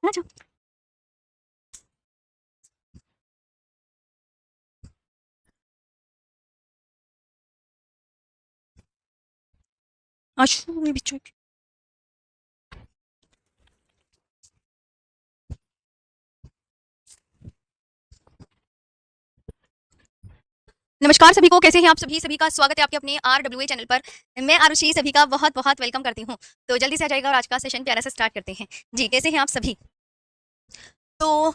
अच्छा। आशू में बिच्छू। नमस्कार सभी को, कैसे हैं आप सभी? सभी का स्वागत है आपके अपने RWA चैनल पर। मैं आरुषि सभी का बहुत-बहुत वेलकम करती हूँ। तो जल्दी से आ जाइएगा और आज का सेशन प्यारा सा स्टार्ट करते हैं। जी, कैसे हैं आप सभी? तो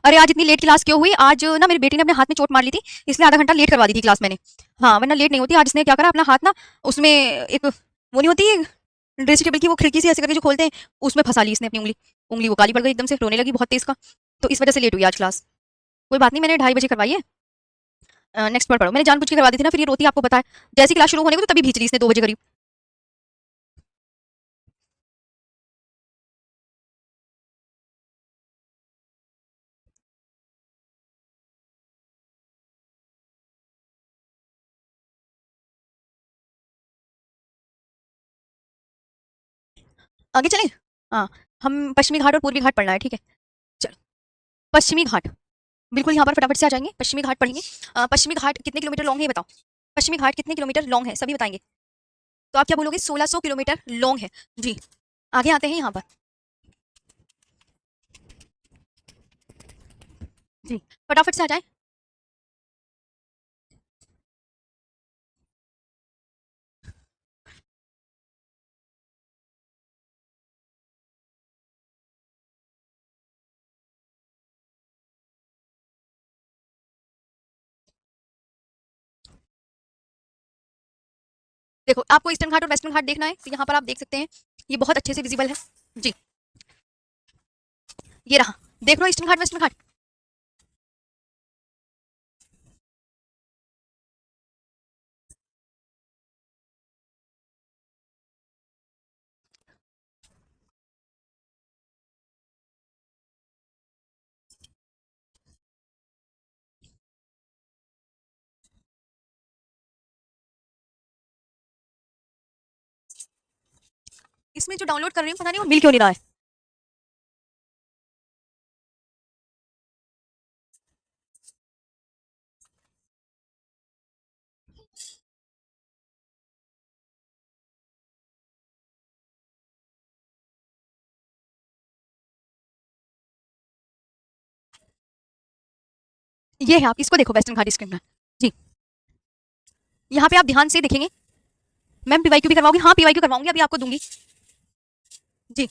अरे आज इतनी लेट क्लास क्यों हुई? आज ना मेरी बेटी ने अपने हाथ में चोट मार ली थी, इसलिए आधा घंटा लेट करवा दी थी क्लास मैंने। हाँ, वरना लेट नहीं होती। आज इसने क्या करा, अपना हाथ ना उसमें एक वो नहीं होती ड्रेसिंग टेबल की वो खिड़की से ऐसे करके जो खोलते हैं, उसमें फँसा ली इसने अपनी उँगली। उँगली वो काली पड़ गई, एकदम से रोने लगी बहुत तेज़ का। तो इस वजह से लेट हुई आज क्लास। कोई बात नहीं, मैंने 2:30 बजे करवाई है। नेक्स्ट पढ़ो। मैंने जानबूझ के करवा दी थी ना, फिर ये रोती आपको पता है। जैसे ही क्लास शुरू होने को तो तभी भींच ली इसने 2 बजे करीब। आगे चलें? हाँ, हम पश्चिमी घाट और पूर्वी घाट पढ़ना है, ठीक है? चलो, पश्चिमी घाट, बिल्कुल यहाँ पर फटाफट से आ जाएँगे, पश्चिमी घाट पढ़ेंगे। पश्चिमी घाट कितने किलोमीटर लॉन्ग है ये बताओ? पश्चिमी घाट कितने किलोमीटर लॉन्ग है, सभी बताएँगे। तो आप क्या बोलोगे? 1600 किलोमीटर लॉन्ग है। जी, आगे आते हैं यहाँ पर। जी, फटाफट से आ जाएँ। देखो, आपको ईस्टर्न घाट और वेस्टर्न घाट देखना है, तो यहाँ पर आप देख सकते हैं, ये बहुत अच्छे से विज़िबल है। जी, ये रहा। देख रहे हो ईस्टर्न घाट, वेस्टर्न घाट? इसमें जो डाउनलोड कर रही हूँ, पता नहीं वो मिल क्यों नहीं रहा है। ये है, आप इसको देखो, वेस्टर्न घाट, ईस्टर्न घाट। जी, यहाँ पे आप ध्यान से देखेंगे। मैम पीवाईक्यू भी करवाओगी? हाँ, पीवाईक्यू करवाऊंगी, अभी आपको दूंगी। जी,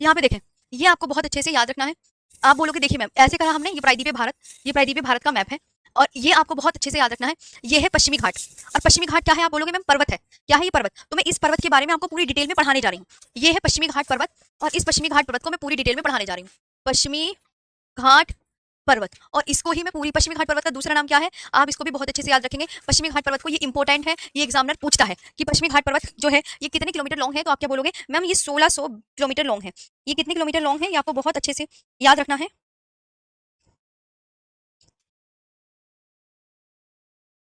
यहाँ पे देखें, ये आपको बहुत अच्छे से याद रखना है। आप बोलोगे देखिए मैम, ऐसे करा हमने, ये प्रायद्वीपीय भारत, ये प्रायद्वीपीय भारत का मैप है। और ये आपको बहुत अच्छे से याद रखना है। ये है पश्चिमी घाट। और पश्चिमी घाट क्या है? आप बोलोगे मैम पर्वत है। क्या है ये पर्वत? तो मैं इस पर्वत के बारे में आपको पूरी डिटेल में पढ़ाने जा रही हूँ। ये है पश्चिमी घाट पर्वत, और इस पश्चिमी घाट पर्वत को मैं पूरी डिटेल में पढ़ाने जा रही हूँ। पश्चिमी घाट पर्वत, और इसको ही मैं पूरी, पश्चिमी घाट पर्वत का दूसरा नाम क्या है? आप इसको भी बहुत अच्छे से याद रखेंगे। पश्चिमी घाट पर्वत को, ये इंपॉर्टेंट है, ये एग्जामिनर पूछता है कि पश्चिमी घाट पर्वत जो है ये कितने किलोमीटर लॉन्ग है? तो आप क्या बोलोगे? मैम ये 1600 किलोमीटर लॉन्ग है। ये कितने किलोमीटर लॉन्ग है ये आपको बहुत अच्छे से याद रखना है।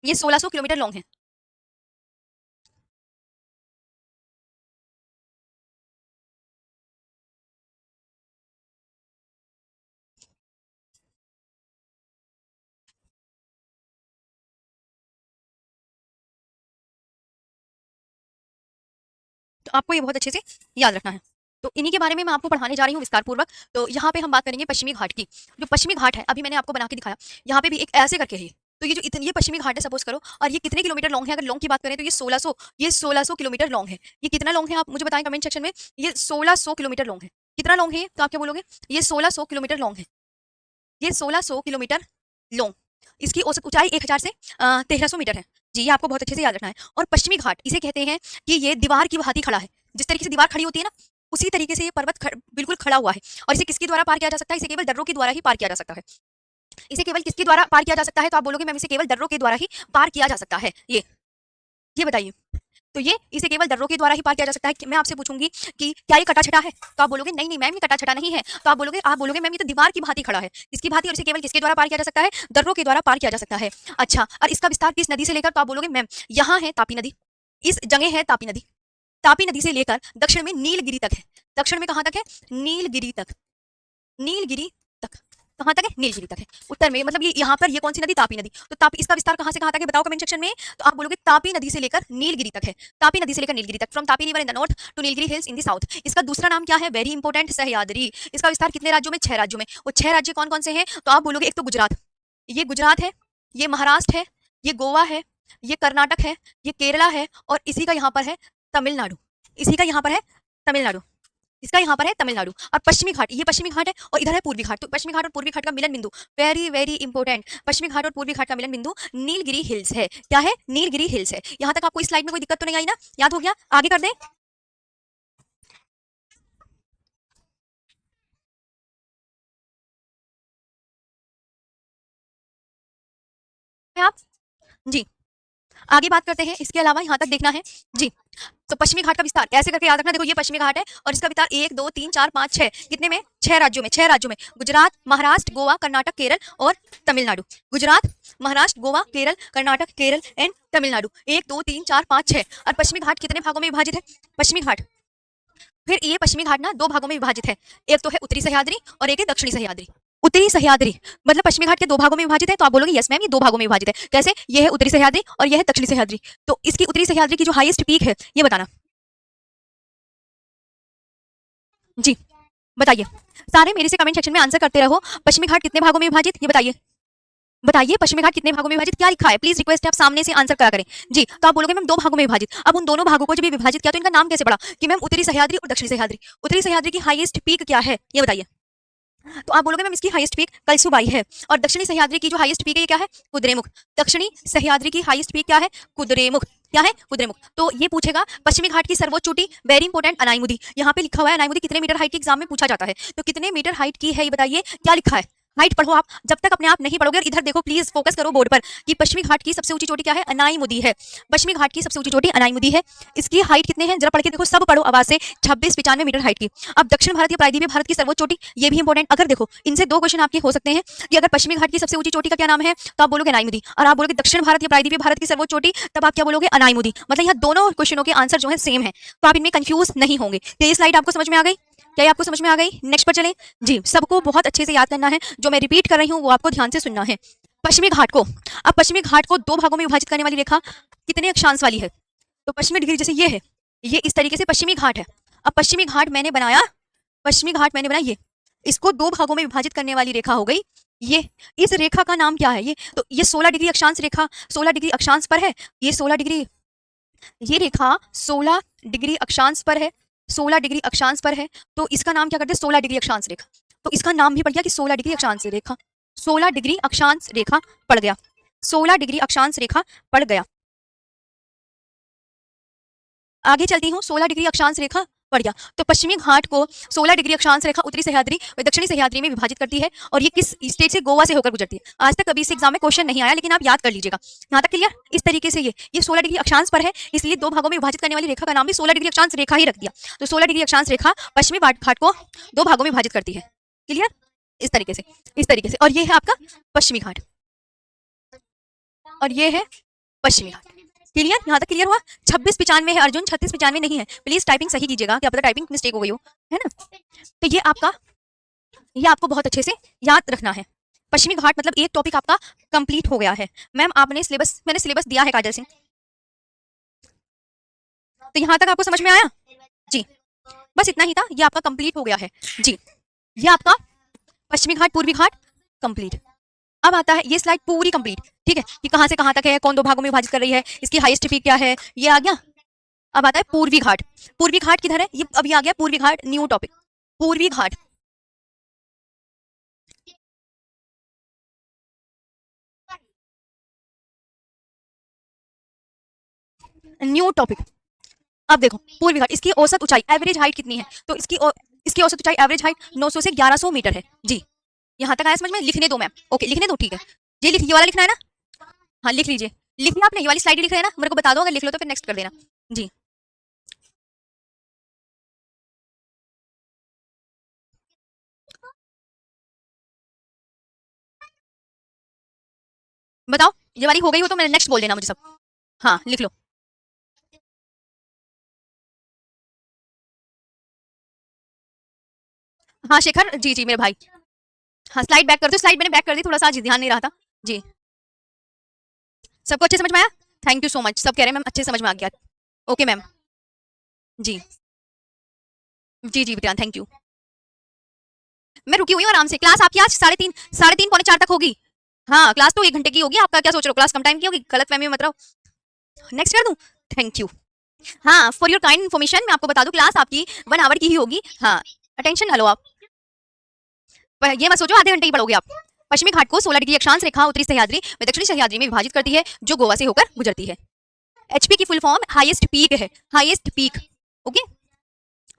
ये 1600 किलोमीटर लॉन्ग है। तो आपको ये बहुत अच्छे से याद रखना है। तो इन्हीं के बारे में मैं आपको पढ़ाने जा रही हूँ विस्तार पूर्वक। तो यहाँ पे हम बात करेंगे पश्चिमी घाट की। जो पश्चिमी घाट है, अभी मैंने आपको बना के दिखाया, यहाँ पे भी एक ऐसे करके है ये। तो ये जो इतनी, ये पश्चिमी घाट है सपोज करो, और ये कितने किलोमीटर लॉन्ग है? अगर लॉन्ग की बात करें तो ये 1600 किलोमीटर लॉन्ग है। ये कितना लॉन्ग है आप मुझे बताएं कमेंट सेक्शन में। ये 1600 किलोमीटर लॉन्ग है। कितना लॉन्ग है ये? तो आप क्या बोलोगे? ये 1600 किलोमीटर लॉन्ग है। ये 1600 किलोमीटर लॉन्ग। इसकी औसत ऊंचाई 1000 से 1300 मीटर है। जी, ये आपको बहुत अच्छे से याद रखना है। और पश्चिमी घाट इसे कहते हैं कि ये दीवार की भांति खड़ा है। जिस तरीके से दीवार खड़ी होती है ना, उसी तरीके से ये पर्वत बिल्कुल खड़ा हुआ है। और इसे किसके द्वारा पार किया जा सकता है? इसे केवल दर्रों के द्वारा ही पार किया जा सकता है। इसे केवल किसके द्वारा पार किया जा सकता है? तो आप बोलोगे मैम इसे केवल दर्रों के द्वारा ही पार किया जा सकता है। ये बताइए। तो ये इसे केवल दर्रों के द्वारा ही पार किया जा सकता है। मैं आपसे पूछूंगी कि क्या ये कटा छटा है, तो आप बोलोगे नहीं नहीं मैम ये कटा छटा नहीं है। तो आप बोलोगे मैम ये तो दीवार की भांति खड़ा है। इसकी भांति, और इसे केवल किसके द्वारा पार किया जा सकता है? दर्रों के द्वारा पार किया जा सकता है। अच्छा, और इसका विस्तार किस नदी से लेकर? तो आप बोलोगे मैम यहाँ है तापी नदी, इस जगह है तापी नदी, तापी नदी से लेकर दक्षिण में नीलगिरी तक है। दक्षिण में कहाँ तक है? नीलगिरी तक। नीलगिरी तक कहाँ तक है? नीलगिरी तक है। उत्तर में मतलब ये यहाँ पर ये कौन सी नदी? तापी नदी। तो तापी, इसका विस्तार कहाँ से कहाँ तक है बताओ कमेंट सेक्शन में। तो आप बोलोगे तापी नदी से लेकर नीलगिरी तक है। तापी नदी से लेकर नीलगिरी तक, from Tapi river in the north to Nilgiri hills in the south. इसका दूसरा नाम क्या है? Very important, Sahyadri. इसका विस्तार कितने राज्यों में? 6 राज्यों में। वो 6 राज्य कौन कौन से हैं? तो आप बोलोगे एक तो गुजरात, ये गुजरात है, ये महाराष्ट्र है, ये गोवा है, ये कर्नाटक है, ये केरला है, और इसी का यहाँ पर है तमिलनाडु। इसी का यहाँ पर है तमिलनाडु। इसका यहाँ पर है तमिलनाडु। और पश्चिमी घाट, ये पश्चिमी घाट है, और इधर है पूर्वी घाट। तो पश्चिमी घाट और पूर्वी घाट का मिलन बिंदु, वेरी वेरी इंपॉर्टेंट, पश्चिमी घाट और पूर्वी घाट का मिलन बिंदु नीलगिरी हिल्स है। क्या है? नीलगिरी हिल्स है। यहाँ तक आपको इस स्लाइड में कोई दिक्कत तो नहीं आई ना? याद हो गया? आगे कर दें? आप जी आगे बात करते हैं। इसके अलावा यहाँ तक देखना है जी। तो पश्चिमी घाट का विस्तार ऐसे करके याद रखना। देखो ये पश्चिमी घाट है और इसका विस्तार 1 2 3 4 5 6 कितने में? 6 राज्यों में। 6 राज्यों में, गुजरात, महाराष्ट्र, गोवा, कर्नाटक, केरल और तमिलनाडु। गुजरात, महाराष्ट्र, गोवा, केरल, कर्नाटक, केरल एंड तमिलनाडु। 1 2 3 4 5 6। और पश्चिमी घाट कितने भागों में विभाजित है? पश्चिमी घाट, फिर ये पश्चिमी घाट ना 2 भागों में विभाजित है। एक तो है उत्तरी सह्याद्री और एक है दक्षिणी सह्याद्री। उत्तरी सह्याद्री मतलब पश्चिमी घाट के 2 भागों में विभाजित है। तो आप बोलोगे यस मैम ये 2 भागों में विभाजित है। कैसे? ये है उत्तरी सह्याद्री और ये है दक्षिणी सह्याद्री। तो इसकी उत्तरी सह्याद्री की जो हाईएस्ट पीक है ये बताना जी। बताइए सारे मेरे से कमेंट सेक्शन में आंसर करते रहो। पश्चिमी घाट कितने भागों में विभाजित? ये बताइए, बताइए पश्चिमी घाट कितने भागों में विभाजित? क्या लिखा है? प्लीज रिक्वेस्ट है आप सामने से आंसर करा करें जी। तो आप बोलोगे मैम 2 भागों में विभाजित। अब उन दोनों भागों को जब विभाजित किया तो इनका नाम कैसे पड़ा कि मैम उत्तरी सह्याद्री और दक्षिणी सह्याद्री। उत्तरी सह्याद्री की हाईएस्ट पीक क्या है ये बताइए। तो आप बोलोगे मैम इसकी हाईएस्ट पीक कलसुबाई है। और दक्षिणी सह्याद्री की जो हाईएस्ट पीक है ये क्या है? कुद्रेमुख। दक्षिणी सह्याद्री की हाईएस्ट पीक क्या है? कुद्रेमुख। क्या है? कुद्रेमुख। तो ये पूछेगा पश्चिमी घाट की सर्वोच्च चोटी, वेरी इंपॉर्टेंट, अनाईमुदी। यहाँ पे लिखा हुआ है अनाईमुदी कितने मीटर हाइट की, एग्जाम में पूछा जाता है। तो कितने मीटर हाइट की है ये बताइए। क्या लिखा है? हाइट पढ़ो आप, जब तक अपने आप नहीं पढ़ोगे। और इधर देखो प्लीज फोकस करो बोर्ड पर कि पश्चिमी घाट की सबसे ऊंची चोटी क्या है? अनाईमुदी है। पश्चिमी घाट की सबसे ऊंची चोटी अनाईमुदी है। इसकी हाइट कितने हैं जरा पढ़ के देखो, सब पढ़ो आवाज से। 26-95 मीटर हाइट की। अब दक्षिण भारत या प्रायद्वीपीय भारत की सर्वोच्च चोटी, ये भी इंपॉर्टेंट। अगर देखो इनसे 2 क्वेश्चन आपके हो सकते हैं कि अगर पश्चिमी घाट की सबसे ऊंची चोटी का क्या नाम है तो आप बोलोगे अनाईमुदी, और आप बोलोगे दक्षिण भारत या प्रायद्वीपीय भारत की सर्वोच्च चोटी तब आप क्या बोलोगे? अनाईमुदी। मतलब यहाँ दोनों क्वेश्चनों के आंसर जो है सेम है, तो आप इनमें कंफ्यूज नहीं होंगे। तो ये स्लाइड आपको समझ में आ गई? क्या ये आपको समझ में आ गई? नेक्स्ट पर चलें जी। सबको बहुत अच्छे से याद करना है, जो मैं रिपीट कर रही हूँ वो आपको ध्यान से सुनना है। पश्चिमी घाट को, अब पश्चिमी घाट को 2 भागों में विभाजित करने वाली रेखा कितने अक्षांश वाली है? तो पश्चिमी डिग्री जैसे ये है, ये इस तरीके से पश्चिमी घाट है। अब पश्चिमी घाट मैंने बनाया, पश्चिमी घाट मैंने बनाया, ये इसको 2 भागों में विभाजित करने वाली रेखा हो गई ये। इस रेखा का नाम क्या है? ये तो ये 16 डिग्री अक्षांश रेखा, 16 डिग्री अक्षांश पर है। ये 16 डिग्री, ये रेखा 16 डिग्री अक्षांश पर है, 16 डिग्री अक्षांश पर है। तो इसका नाम क्या करते हैं? 16 डिग्री अक्षांश रेखा। तो इसका नाम भी पड़ गया कि 16 डिग्री अक्षांश रेखा। 16 डिग्री अक्षांश रेखा पड़ गया, 16 डिग्री अक्षांश रेखा पड़ गया। आगे चलती हूँ, 16 डिग्री अक्षांश रेखा पड़ गया। तो पश्चिमी घाट को 16 डिग्री अक्षांश रेखा उत्तरी सह्याद्री व दक्षिणी सह्याद्री में विभाजित करती है। और ये किस स्टेट से? गोवा से होकर गुजरती है। आज तक कभी इस एग्जाम में क्वेश्चन नहीं आया, लेकिन आप याद कर लीजिएगा। यहाँ तक क्लियर? इस तरीके से ये 16 डिग्री अक्षांश पर है, इसलिए 2 भागों में विभाजित करने वाली रेखा का नाम भी 16 डिग्री अक्षांश रेखा ही रख दिया। तो 16 डिग्री अक्षांश रेखा पश्चिमी घाट को 2 भागों में विभाजित करती है। क्लियर? इस तरीके से, इस तरीके से। और ये है आपका पश्चिमी घाट, और ये है पश्चिमी घाट। क्लियर? यहाँ तक क्लियर हुआ? 26-95 है अर्जुन, 36-95 नहीं है। प्लीज टाइपिंग सही कीजिएगा, क्या पता टाइपिंग मिस्टेक हो गई हो, है ना। तो ये आपको बहुत अच्छे से याद रखना है। पश्चिमी घाट मतलब एक टॉपिक आपका कंप्लीट हो गया है। मैम आपने मैंने सिलेबस दिया है काजल सिंह। तो यहाँ तक आपको समझ में आया जी? बस इतना ही था, ये आपका कंप्लीट हो गया है जी। ये आपका पश्चिमी घाट पूर्वी घाट कंप्लीट। अब आता है ये स्लाइड पूरी कंप्लीट, ठीक है, कि कहां से कहां तक है, कौन 2 भागों में विभाजित कर रही है, इसकी हाईएस्ट पीक क्या है, ये आ गया। अब आता है पूर्वी घाट। पूर्वी घाट किधर है? ये अभी आ गया पूर्वी घाट, न्यू टॉपिक। पूर्वी घाट, न्यू टॉपिक। अब देखो पूर्वी घाट, इसकी औसत ऊंचाई एवरेज हाइट कितनी है? तो इसकी औसत ऊंचाई एवरेज हाइट 900 से 1100 मीटर है जी। यहाँ तक आया समझ में? लिखने दो मैम, ओके लिखने दो, ठीक है। ये वाला लिखना है ना? हाँ लिख लीजिए, लिख लिया आपने? ये वाली स्लाइड लिख रहे हैं ना? मेरे को बता दो, अगर लिख लो तो फिर नेक्स्ट कर देना जी बताओ, ये वाली हो गई हो तो मैं नेक्स्ट बोल देना मुझे सब। हाँ लिख लो। हाँ शेखर, जी जी मेरे भाई। हाँ स्लाइड बैक कर दो, स्लाइड मैंने बैक कर दी, थोड़ा सा आज ध्यान नहीं रहा था। जी सबको अच्छे समझ में आया? थैंक यू सो मच, सब कह रहे हैं मैम अच्छे समझ में आ गया। Okay ma'am. जी जी जी बेटा थैंक यू। मैं रुकी हुई हूँ आराम से, क्लास आपकी आज 3:30, 3:30 पौने 4 तक होगी। हाँ क्लास तो 1 घंटे की होगी, आपका क्या सोच रहे हो क्लास कम टाइम की होगी, गलत फहमी में मत रहो। नेक्स्ट कर दूं? Thank you. हाँ फॉर योर काइंड इन्फॉर्मेशन मैं आपको बता दूं, क्लास आपकी 1 आवर की ही होगी। हाँ अटेंशन हेलो आप, पर ये मत सोचो आधे घंटे ही पढ़ोगे आप। पश्चिमी घाट को 16 डिग्री अक्षांश रेखा उत्तरी सह्याद्री व दक्षिणी सह्याद्री में विभाजित करती है, जो गोवा से होकर गुजरती है। एचपी की फुल फॉर्म हाईएस्ट पीक है, हाईएस्ट पीक। ओके,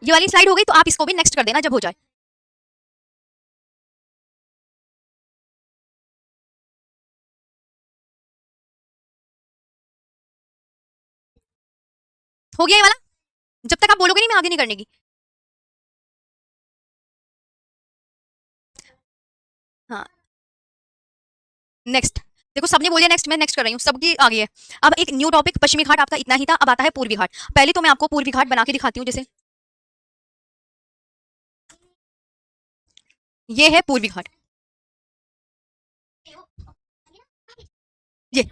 ये वाली स्लाइड हो गई तो आप इसको भी नेक्स्ट कर देना जब हो जाए। हो गया ये वाला? जब तक आप बोलोगे नहीं मैं आगे नहीं करने की। हाँ नेक्स्ट। देखो सबने बोलिए नेक्स्ट, मैं नेक्स्ट कर रही हूँ, सबकी आगे है। अब एक न्यू टॉपिक, पश्चिमी घाट आपका इतना ही था, अब आता है पूर्वी घाट। पहले तो मैं आपको पूर्वी घाट बना के दिखाती हूँ, जैसे ये है पूर्वी घाट। ये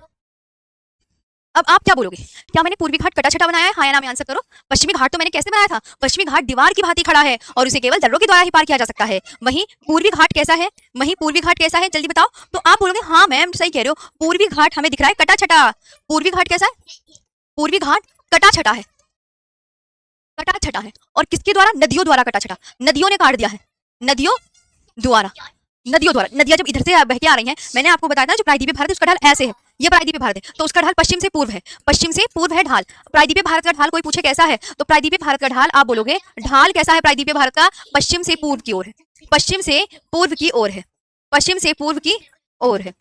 अब आप क्या बोलोगे, क्या मैंने पूर्वी घाट कटा छटा बनाया है, हाँ या ना में आंसर करो। पश्चिमी घाट तो मैंने कैसे बनाया था, पश्चिमी घाट दीवार की भांति खड़ा है और उसे केवल दर्रों के द्वारा ही पार किया जा सकता है। वहीं पूर्वी घाट कैसा है, वहीं पूर्वी घाट कैसा है जल्दी बताओ। तो आप बोलोगे हाँ मैम सही कह रहे हो, पूर्वी घाट हमें दिख रहा है कटा छटा। पूर्वी घाट कैसा है, पूर्वी घाट कटा छटा है, कटा छटा है। और किसके द्वारा, नदियों द्वारा कटा छटा, नदियों ने काट दिया है, नदियों द्वारा। नदियों द्वारा, नदियां जब इधर से बह के आ रही हैं, मैंने आपको बताया था जो प्रायद्वीपीय भारत है उसका ढाल ऐसे है, ये प्रायद्वीपीय भारत है तो उसका ढाल पश्चिम से पूर्व है, पश्चिम से पूर्व है ढाल। प्रायद्वीपीय भारत का ढाल कोई पूछे कैसा है, तो प्रायद्वीपीय भारत का ढाल आप बोलोगे ढाल कैसा है प्रायद्वीपीय भारत का, पश्चिम से पूर्व की ओर है, पश्चिम से पूर्व की ओर है, पश्चिम से पूर्व की ओर है।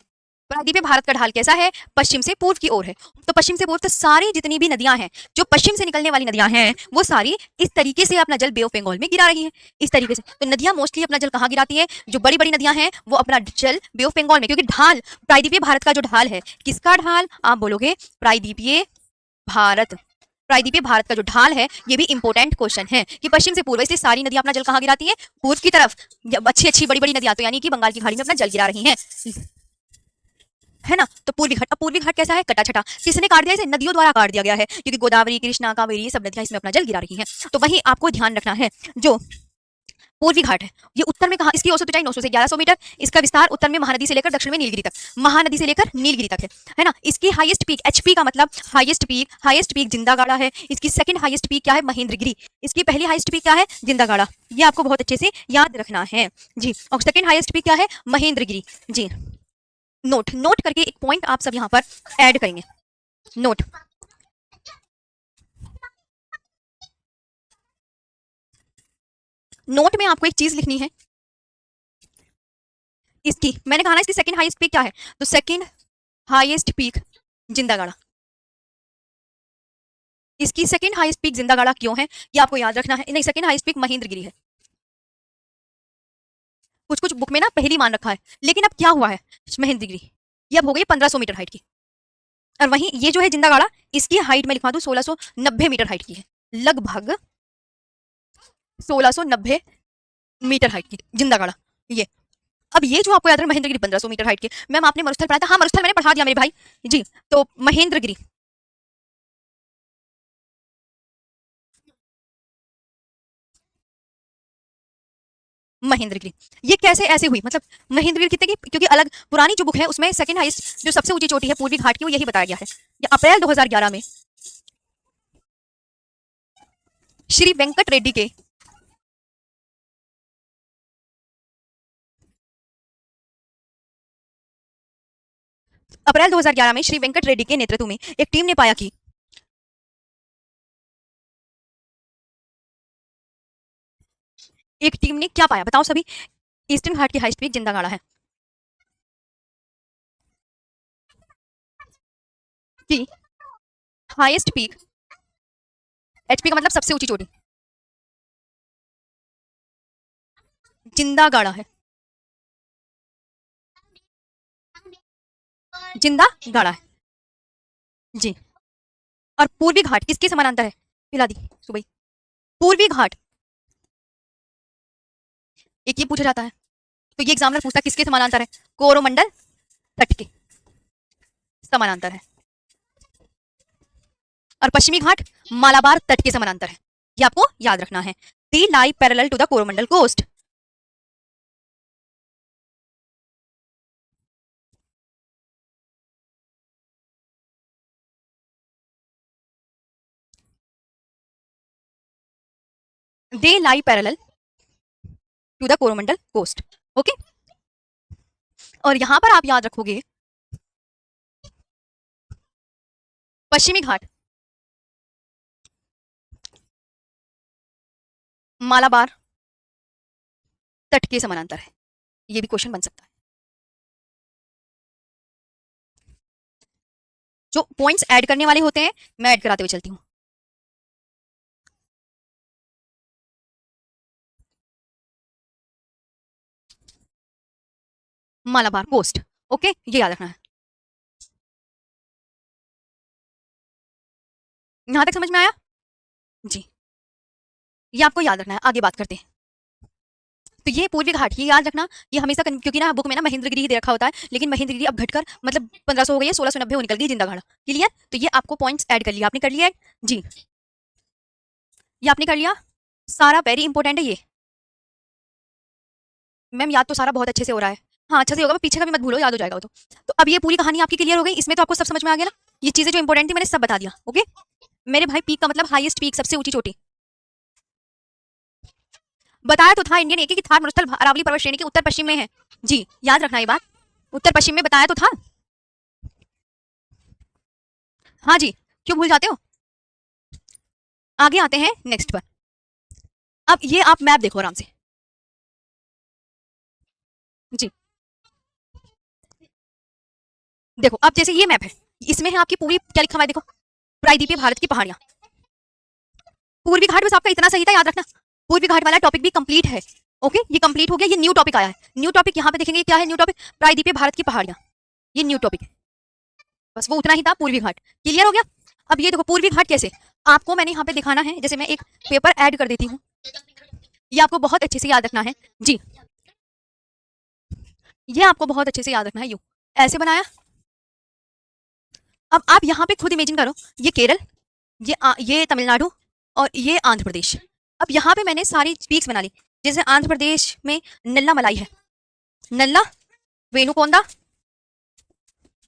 प्रायद्वीपीय भारत का ढाल कैसा है, पश्चिम से पूर्व की ओर है। तो पश्चिम से पूर्व तो सारी जितनी भी नदियां हैं, जो पश्चिम से निकलने वाली नदियां हैं, वो सारी इस तरीके से अपना जल बे ऑफ बंगाल में गिरा रही है, इस तरीके से। तो नदियां मोस्टली अपना जल कहाँ गिराती है, जो बड़ी बड़ी नदियां हैं वो अपना जल बे ऑफ बंगाल में, क्योंकि ढाल प्रायद्वीपीय भारत का जो ढाल है, किसका ढाल आप बोलोगे, प्रायद्वीपीय भारत। प्रायद्वीपीय भारत का जो ढाल है, ये भी इंपॉर्टेंट क्वेश्चन है कि पश्चिम से पूर्व, इसलिए सारी नदियां अपना जल कहाँ गिराती है, पूर्व की तरफ। अच्छी अच्छी बड़ी बड़ी नदियां तो यानी कि बंगाल की खाड़ी में अपना जल गिरा रही हैं, है ना। तो पूर्वी घाट, अब पूर्वी घाट कैसा है, कटा छटा। किसने काट दिया इसे, नदियों द्वारा काट दिया गया है, क्योंकि गोदावरी कृष्णा कावेरी ये सब नदियां इसमें अपना जल गिरा रही हैं। तो वहीं आपको ध्यान रखना है, जो पूर्वी घाट है ये उत्तर में कहा, इसकी औसत ऊंचाई 900 से 1100 मीटर, इसका विस्तार उत्तर में महानदी से लेकर दक्षिण में नीलगिरी तक, महानदी से लेकर नीलगिरी तक है ना। इसकी हाईएस्ट पीक, एचपी का मतलब हाईएस्ट पीक जिंदागाड़ा है। इसकी सेकंड हाईएस्ट पीक क्या है, महेंद्रगिरी। इसकी पहली हाईएस्ट पीक क्या है, जिंदागाड़ा। ये आपको बहुत अच्छे से याद रखना है जी। और सेकंड हाईएस्ट पीक क्या है, महेंद्रगिरी जी। नोट नोट करके एक पॉइंट आप सब यहाँ पर ऐड करेंगे, नोट। नोट में आपको एक चीज लिखनी है, इसकी मैंने कहा ना इसकी सेकंड हाईएस्ट पीक क्या है, तो सेकंड हाईएस्ट पीक जिंदागाड़ा। इसकी सेकंड हाईएस्ट पीक जिंदागाड़ा क्यों है, ये आपको याद रखना है। नहीं, सेकंड हाईएस्ट पीक महेंद्रगिरी है। कुछ कुछ बुक में ना पहली मान रखा है, लेकिन अब क्या हुआ है, महेंद्रगिरी ये अब हो गई 1500 मीटर हाइट की। और वहीं ये जो है जिंदागाड़ा, इसकी हाइट में लिखवा दूं 1690 मीटर हाइट की है, लगभग 1690 मीटर हाइट की जिंदागाड़ा ये। अब ये जो आपको याद है महेंद्रगिरी 1500 मीटर हाइट के, मैम आपने मरुस्थल पढ़ा था, हाँ मरुस्थल मैंने पढ़ा दिया मेरे भाई जी। तो महेंद्रगिरी, महेंद्रगिरी ये कैसे ऐसे हुई, मतलब महेंद्रगिरी कितने की, क्योंकि अलग पुरानी जो बुक है उसमें सेकंड हाईएस्ट जो सबसे ऊंची चोटी है पूर्वी घाट की, वो यही बताया गया है। ये अप्रैल 2011 में श्री वेंकट रेड्डी के, अप्रैल 2011 में श्री वेंकट रेड्डी के नेतृत्व में एक टीम ने पाया कि, एक टीम ने क्या पाया बताओ सभी, ईस्टर्न घाट की हाईएस्ट पीक जिंदागाड़ा है कि हाईएस्ट पीक एचपी का मतलब सबसे ऊंची चोटी। जिंदा गाड़ा है, जिंदा गाड़ा है जी। और पूर्वी घाट किसके समानांतर है? पिला दी सुबह। पूर्वी घाट, एक ये पूछा जाता है, तो ये एग्जामिनर पूछता है किसके समानांतर है? कोरोमंडल तट के समानांतर है। और पश्चिमी घाट मालाबार तट के समानांतर है, ये आपको याद रखना है। They lie parallel to the Coromandel coast. They lie parallel to the Coromandel coast. Okay, और यहां पर आप याद रखोगे पश्चिमी घाट मालाबार तट के समानांतर है, ये भी क्वेश्चन बन सकता है। जो पॉइंट्स ऐड करने वाले होते हैं मैं ऐड कराते हुए चलती हूँ। मालाबार कोस्ट, ओके, ये याद रखना है। यहां तक समझ में आया जी? ये आपको याद रखना है, आगे बात करते हैं। तो ये पूर्वी घाट, ये याद रखना, ये हमेशा क्योंकि ना बुक में ना महेंद्रगिरी दे रखा होता है, लेकिन महेंद्रगिरी अब घटकर मतलब 1500 हो गई है, 1690 हो निकल गई जिंदा घाड़ा। क्लियर? तो ये आपको पॉइंट्स ऐड कर लिया, आपने कर लिया ऐड जी, ये आपने कर लिया सारा, वेरी इंपॉर्टेंट है ये। मैम याद तो सारा बहुत अच्छे से हो रहा है, हाँ अच्छे से होगा, पीछे का भी मत भूलो, याद हो जाएगा वो तो अब ये पूरी कहानी आपकी क्लियर हो गई, इसमें तो आपको सब समझ में आ गया ना, ये चीजें जो इंपॉर्टेंट थी मैंने सब बता दिया। ओके मेरे भाई, पीक का मतलब हाईएस्ट पीक, सबसे ऊंची चोटी। बताया तो था इंडियन एकी की थार मरुस्थल अरावली पर्वत श्रेणी के उत्तर पश्चिम में है जी, याद रखना ये बात, उत्तर पश्चिम में बताया तो था। हाँ जी, क्यों भूल जाते हो? आगे आते हैं नेक्स्ट पर। अब ये आप मैप देखो आराम से जी, देखो अब जैसे ये मैप है, इसमें है आपकी पूरी क्या लिखा हुआ है देखो, प्रायद्वीपीय भारत की पहाड़ियां। पूर्वी घाट बस आपका इतना सही था, याद रखना पूर्वी घाट वाला टॉपिक भी कंप्लीट है। ओके ये कंप्लीट हो गया, ये न्यू टॉपिक आया है, न्यू टॉपिक यहाँ पे देखेंगे क्या है, न्यू टॉपिक प्रायद्वीपीय भारत की पहाड़ियां, ये न्यू टॉपिक है, बस वो उतना ही था, पूर्वी घाट। क्लियर हो गया? अब ये देखो पूर्वी घाट कैसे, आपको मैंने यहाँ पे दिखाना है, जैसे मैं एक पेपर ऐड कर देती हूँ, ये आपको बहुत अच्छे से याद रखना है जी, ये आपको बहुत अच्छे से याद रखना है, यू ऐसे बनाया। अब आप यहाँ पे खुद इमेजिन करो, ये केरल, ये तमिलनाडु और ये आंध्र प्रदेश। अब यहाँ पे मैंने सारी पीक्स बना ली, जैसे आंध्र प्रदेश में नल्ला मलाई है, नल्ला, वेणुकोंडा,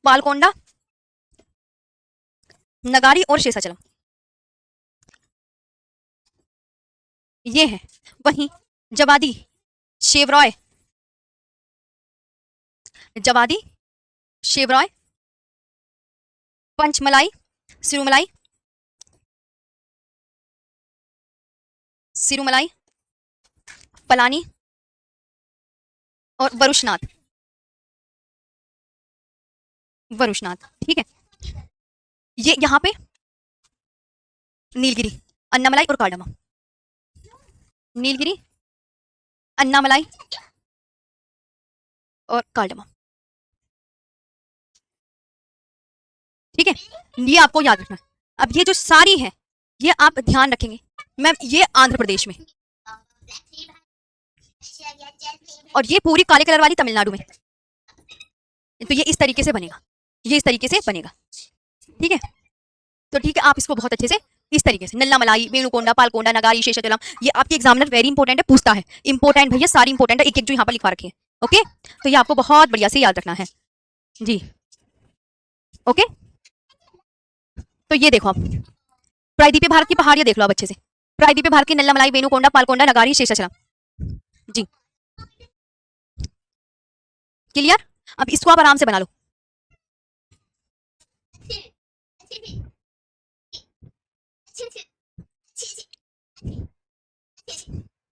पालकोंडा, नगारी और शेषाचलम, ये है। वहीं जवादी, शेवरॉय, जवादी, शेवरॉय, पंचमलाई, सिरुमलाई, सिरुमलाई, पलानी और वरुशनाथ, वरुशनाथ, ठीक है। ये यहाँ पे नीलगिरी, अन्नामलाई और कार्डमम, नीलगिरी, अन्नामलाई और कार्डमम, ठीक है, ये आपको याद रखना है। अब ये जो सारी है ये आप ध्यान रखेंगे मैम, ये आंध्र प्रदेश में, और ये पूरी काले कलर वाली तमिलनाडु में, तो ये इस तरीके से बनेगा, ये इस तरीके से बनेगा, ठीक है। तो ठीक है, आप इसको बहुत अच्छे से इस तरीके से, नल्ला मलाई, वेणुकोंडा, पालकोंडा, नगारी, शेषाचलम, ये आपके एग्जामिनर वेरी इंपॉर्टेंट है, पूछता है, इंपॉर्टेंट भैया सारी इंपॉर्टेंट है, एक एक जो यहाँ पर लिखवा रखे हैं। ओके तो ये आपको बहुत बढ़िया से याद रखना है जी। ओके तो ये देखो आप प्रायद्वीपीय भारत की पहाड़ियां देख लो अब अच्छे से, प्रायद्वीपीय भारत की नल्ला मलाई, वेणुकोंडा, पालकोंडा, नगारी, शेषाचलम जी। क्लियर? अब इसको आप आराम से बना लो।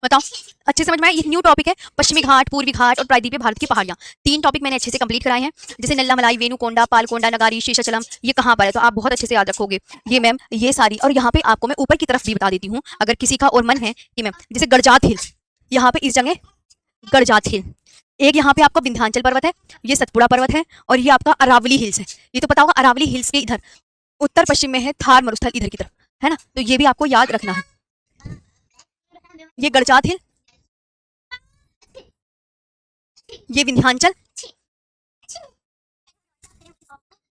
बताओ, अच्छे समझ में आया? ये न्यू टॉपिक है, पश्चिमी घाट, पूर्वी घाट और प्रायद्वीपीय भारत की पहाड़ियां। 3 टॉपिक मैंने अच्छे से कंप्लीट कराए हैं, जैसे नल्लामलाई, वेनुकोंडा, पालकोंडा, नगारी, शेषाचलम, ये कहाँ पर है, तो आप बहुत अच्छे से याद रखोगे ये मैम, ये सारी। और यहाँ पे आपको मैं ऊपर की तरफ भी बता देती हूँ, अगर किसी का और मन है कि मैम, जैसे गड़जात हिल, यहाँ पे इस जगह गड़जात हिल, एक यहाँ पे आपका विंध्याचल पर्वत है, ये सतपुड़ा पर्वत है, और ये आपका अरावली हिल्स है। ये तो पता होगा, अरावली हिल्स के इधर उत्तर पश्चिम में है थार मरुस्थल, इधर की तरफ है ना, तो ये भी आपको याद रखना है। ये गड़जात हिल, ये विंध्याचल,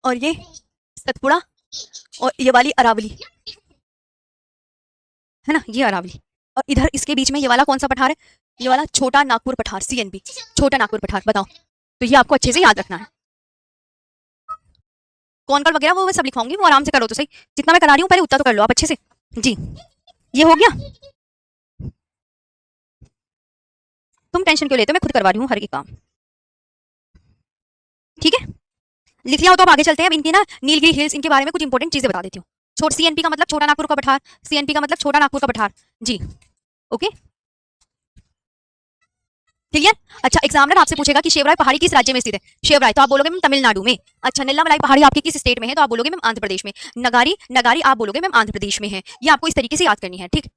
और ये सतपुड़ा, और ये वाली अरावली है ना, ये अरावली। और इधर इसके बीच में ये वाला कौन सा पठार है, ये वाला छोटा नागपुर पठार, CNP, छोटा नागपुर पठार। बताओ, तो ये आपको अच्छे से याद रखना है। कौन कर वगैरह वो मैं सब लिखवाऊंगी, वो आराम से करो तो सही, जितना मैं करा रही हूँ पहले उतना तो कर लो आप अच्छे से। जी, ये हो गया। तुम टेंशन क्यों लेते हो, मैं खुद करवा रही हूँ हर एक काम, ठीक है। लिख लिया हो तो अब आगे चलते हैं। अब इनकी ना नीलगिरी हिल्स, इनके बारे में कुछ इंपॉर्टेंट चीजें बता देती हूँ। CNP का मतलब छोटा नागपुर का पठार, CNP का मतलब छोटा नागपुर का पठार। जी, ओके, क्लियर। अच्छा, एग्जामिनर आपसे पूछेगा कि शेवराय पहाड़ी किस राज्य में स्थित है। शेवराय तो आप बोलोगे मैम तमिलनाडु में। अच्छा, नीलामलाई पहाड़ी आपके किस स्टेट में है, तो आप बोलोगे मैम आंध्र प्रदेश में। नगारी, नगारी आप बोलोगे मैम आंध्र प्रदेश में है। ये आपको इस तरीके से याद करनी है, ठीक।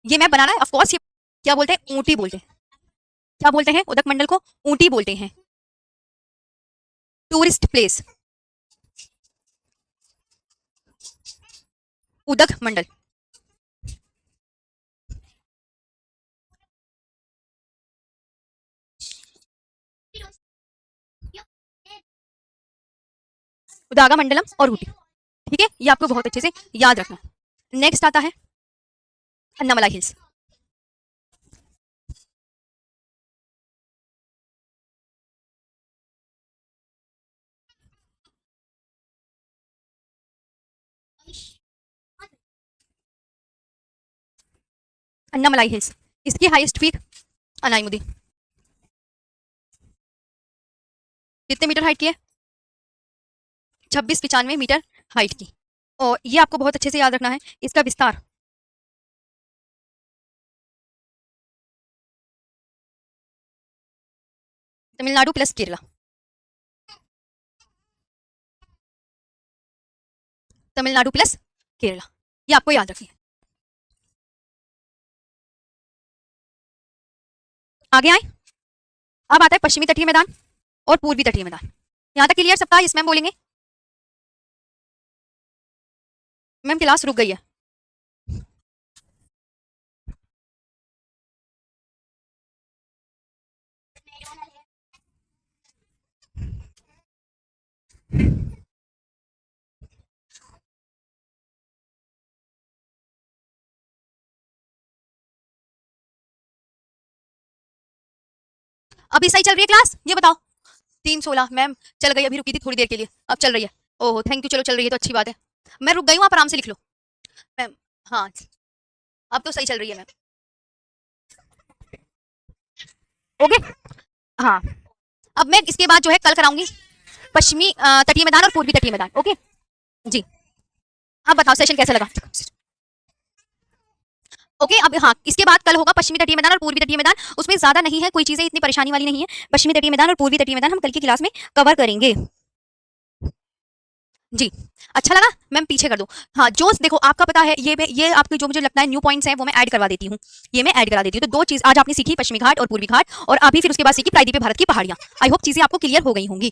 ये मैप बनाना है, ऑफकोर्स। ये क्या बोलते हैं, ऊंटी बोलते हैं। क्या बोलते हैं, उदक मंडल को ऊंटी बोलते हैं, टूरिस्ट प्लेस, उदक मंडल। उदागमंडलम और ऊटी, ठीक है, ये आपको बहुत अच्छे से याद रखना। नेक्स्ट आता है अन्नामलाई हिल्स। अन्नामलाई हिल्स, इसकी हाईएस्ट पीक अनाईमुदी, कितने मीटर हाइट की है, 2695 मीटर हाइट की। और ये आपको बहुत अच्छे से याद रखना है, इसका विस्तार तमिलनाडु प्लस केरला, तमिलनाडु प्लस केरला, ये आपको याद रखनी है। आगे आए, अब आता है पश्चिमी तटीय मैदान और पूर्वी तटीय मैदान। यहाँ तक क्लियर सबका, यस मैम बोलेंगे। मैम क्लास रुक गई है। अभी सही चल रही है क्लास, ये बताओ। 3:16 मैम चल गई, अभी रुकी थी थोड़ी देर के लिए, अब चल रही है। ओहो थैंक यू, चलो चल रही है तो अच्छी बात है। मैं रुक गई हूँ, आप आराम से लिख लो मैम। हाँ, अब तो सही चल रही है मैम। ओके, हाँ। अब मैं इसके बाद जो है कल कराऊंगी पश्चिमी तटीय मैदान और पूर्वी तटीय मैदान। ओके जी, अब बताओ सेशन कैसा लगा। ओके अब हाँ, इसके बाद कल होगा पश्चिमी तटीय मैदान और पूर्वी तटीय मैदान। उसमें ज्यादा नहीं है, कोई चीजें इतनी परेशानी वाली नहीं है। पश्चिमी तटीय मैदान और पूर्वी तटीय मैदान हम कल की क्लास में कवर करेंगे। जी, अच्छा लगा मैम, पीछे कर दो। हाँ, जो देखो आपका पता है, ये आपके जो मुझे लगता है न्यू पॉइंट्स हैं वो मैं ऐड करवा देती हूँ। ये मैं ऐड करा देती हूँ। तो 2 चीज आज आपने सीखी, पश्चिमी घाट और पूर्वी घाट, और अभी फिर उसके बाद सीखी प्रायद्वीपीय भारत की पहाड़ियां। आई होप चीजें आपको क्लियर हो गई होंगी।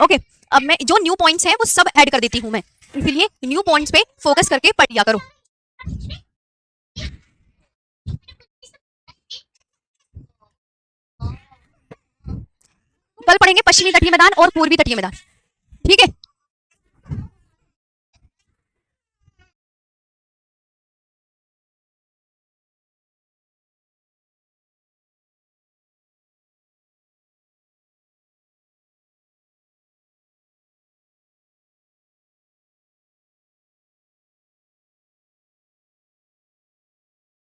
ओके, अब मैं जो न्यू पॉइंट्स हैं वो सब ऐड कर देती हूँ मैं, इसीलिए न्यू पॉइंट्स पे फोकस करके पढ़ लिया करो। कल पढ़ेंगे पश्चिमी तटीय मैदान और पूर्वी तटीय मैदान।